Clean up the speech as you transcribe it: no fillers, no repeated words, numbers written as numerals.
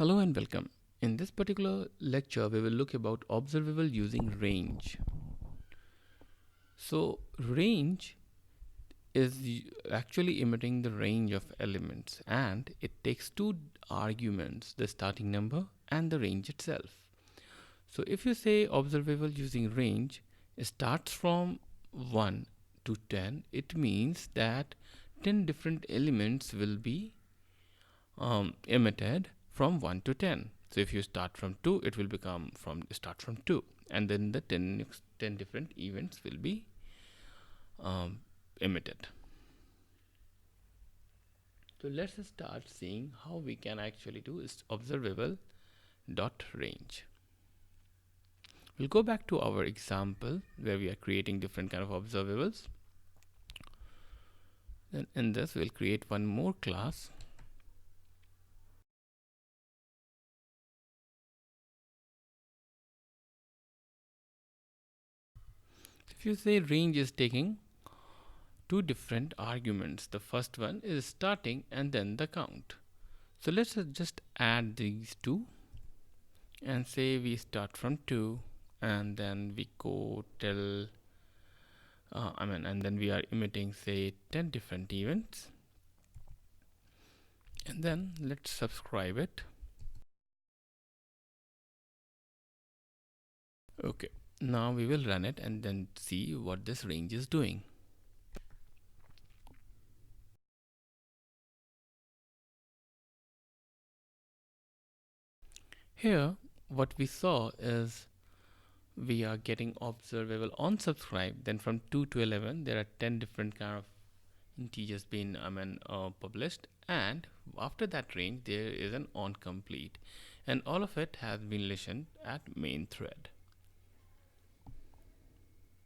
Hello and welcome. In this particular lecture, we will look about observable using range. So range is actually emitting the range of elements, and it takes two arguments, the starting number and the range itself. So if you say observable using range, it starts from 1 to 10, it means that 10 different elements will be emitted from 1 to 10. So if you start from 2, it will start from 2, and then the 10 different events will be emitted. So let's start seeing how we can actually do is observable dot range. We'll go back to our example where we are creating different kind of observables. Then in this we'll create one more class. If you say range is taking two different arguments, the first one is starting and then the count. So let's just add these two and say we start from 2 and then we go till and then we are emitting say 10 different events, and then let's subscribe it. Okay, now we will run it and then see what this range is doing. Here what we saw is we are getting observable on subscribe, then from 2 to 11 there are 10 different kind of integers being published, and after that range there is an on complete, and all of it has been listened at main thread.